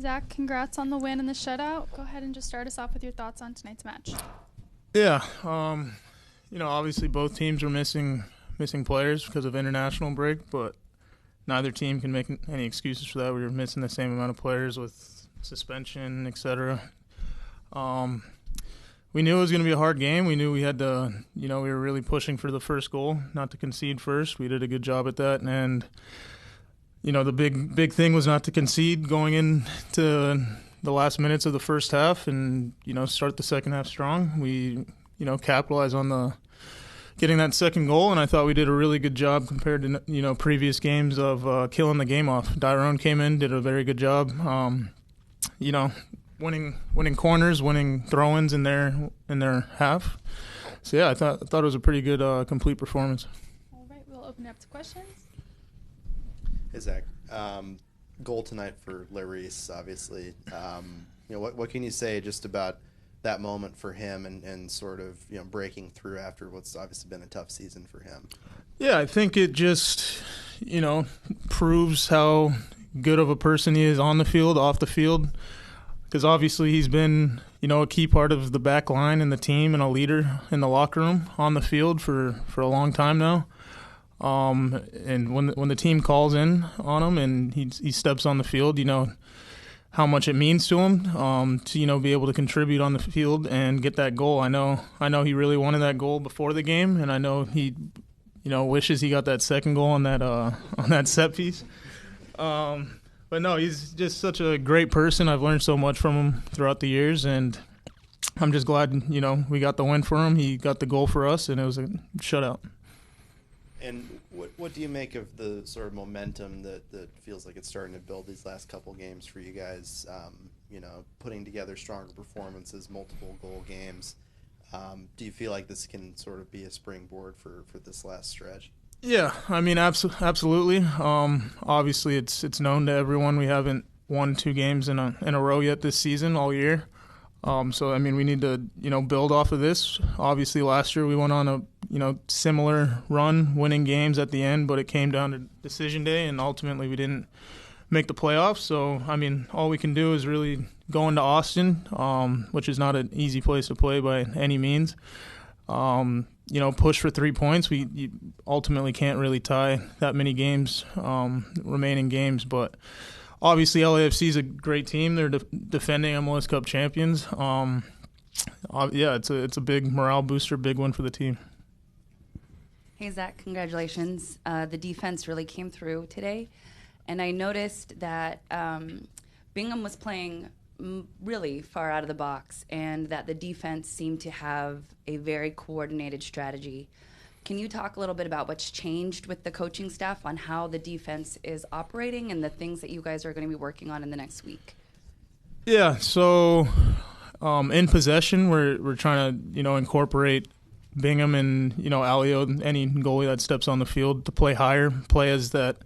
Zach, congrats on the win and the shutout. Go ahead and just start us off with your thoughts on tonight's match. Yeah, obviously both teams were missing players because of international break, but neither team can make any excuses for that. We were missing the same amount of players with suspension, etc. We knew it was going to be a hard game. We knew we had to, we were really pushing for the first goal, not to concede first. We did a good job at that, and the big thing was not to concede going into the last minutes of the first half, and start the second half strong. We capitalize on the getting that second goal, and I thought we did a really good job compared to previous games of killing the game off. Dyrone came in, did a very good job. Winning corners, winning throw-ins in their half. So yeah, I thought it was a pretty good complete performance. All right, we'll open it up to questions. Hey Zach, goal tonight for Larice, obviously. What can you say just about that moment for him and sort of breaking through after what's obviously been a tough season for him? Yeah, I think it just proves how good of a person he is on the field, off the field, because obviously he's been a key part of the back line and the team and a leader in the locker room on the field for a long time now. And when the team calls in on him and he steps on the field, how much it means to him to be able to contribute on the field and get that goal. I know he really wanted that goal before the game, and I know he wishes he got that second goal on that set piece. But no, he's just such a great person. I've learned so much from him throughout the years, and I'm just glad we got the win for him. He got the goal for us, and it was a shutout. And what do you make of the sort of momentum that feels like it's starting to build these last couple games for you guys? Putting together stronger performances, multiple goal games. Do you feel like this can sort of be a springboard for this last stretch? Yeah, I mean, absolutely. Obviously, it's known to everyone we haven't won 2 games in a row yet this season, all year. So I mean, we need to build off of this. Obviously, last year we went on a similar run, winning games at the end, but it came down to decision day, and ultimately we didn't make the playoffs. So I mean, all we can do is really go into Austin, which is not an easy place to play by any means. Push for 3 points. You ultimately can't really tie that many games, remaining games, but obviously LAFC is a great team. They're defending MLS Cup champions. Yeah, it's a big morale booster, big win for the team. Hey, Zach, congratulations. The defense really came through today, and I noticed that Bingham was playing really far out of the box, and that the defense seemed to have a very coordinated strategy. Can you talk a little bit about what's changed with the coaching staff on how the defense is operating and the things that you guys are going to be working on in the next week? Yeah, so in possession, we're trying to incorporate Bingham and Alio, any goalie that steps on the field, to play higher, play as that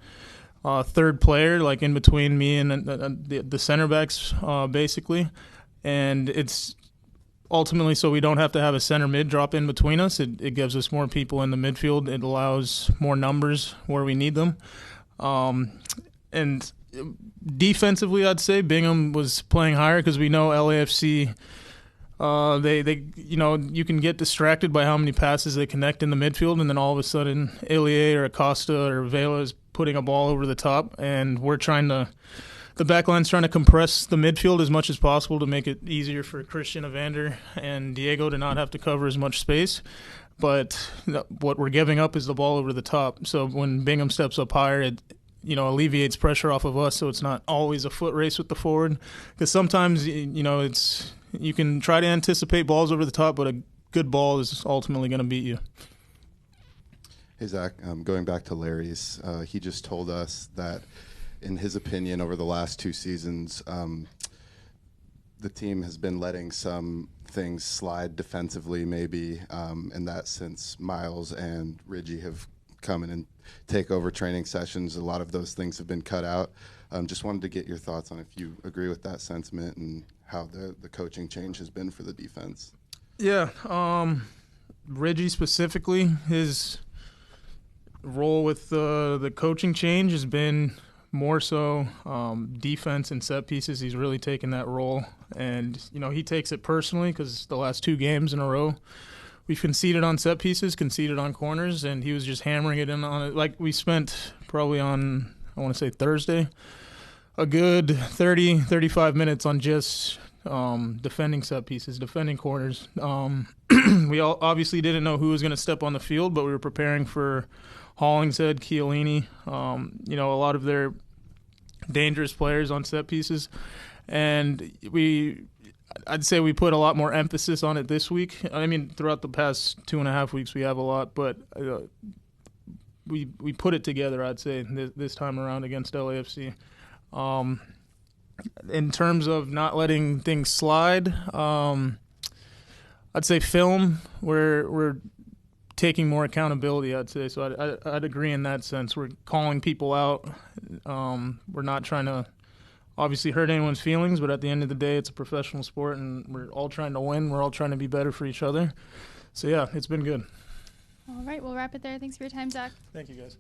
third player, like in between me and the center backs, basically. And it's ultimately so we don't have to have a center mid drop in between us. It gives us more people in the midfield. It allows more numbers where we need them. And defensively, I'd say Bingham was playing higher because we know LAFC, they you can get distracted by how many passes they connect in the midfield, and then all of a sudden Ilie or Acosta or Vela is putting a ball over the top, and the backline's trying to compress the midfield as much as possible to make it easier for Christian Evander and Diego to not have to cover as much space. But what we're giving up is the ball over the top. So when Bingham steps up higher, it alleviates pressure off of us, so it's not always a foot race with the forward. Because sometimes you can try to anticipate balls over the top, but a good ball is ultimately going to beat you. Hey, Zach, going back to Larry's, he just told us that, in his opinion, over the last 2 seasons, the team has been letting some things slide defensively, maybe, and that since Miles and Ridgie have come in and take over training sessions, a lot of those things have been cut out. Just wanted to get your thoughts on if you agree with that sentiment and how the coaching change has been for the defense. Yeah, Ridgie specifically, his role with the coaching change has been more so defense and set pieces. He's really taken that role, and he takes it personally because the last 2 games in a row we've conceded on set pieces, conceded on corners, and he was just hammering it in on it. Like, we spent probably on, I want to say Thursday, a good 30, 35 minutes on just defending set pieces, defending corners. We all obviously didn't know who was going to step on the field, but we were preparing for Hollingshead, Chiellini, a lot of their dangerous players on set pieces. And I'd say we put a lot more emphasis on it this week. I mean, throughout the past 2.5 weeks, we have a lot, but we put it together, I'd say, this time around against LAFC. In terms of not letting things slide, I'd say film, we're taking more accountability, I'd say. So I'd agree in that sense. We're calling people out. We're not trying to obviously hurt anyone's feelings, but at the end of the day, it's a professional sport, and we're all trying to win. We're all trying to be better for each other. So, yeah, it's been good. All right, we'll wrap it there. Thanks for your time, Zac. Thank you, guys.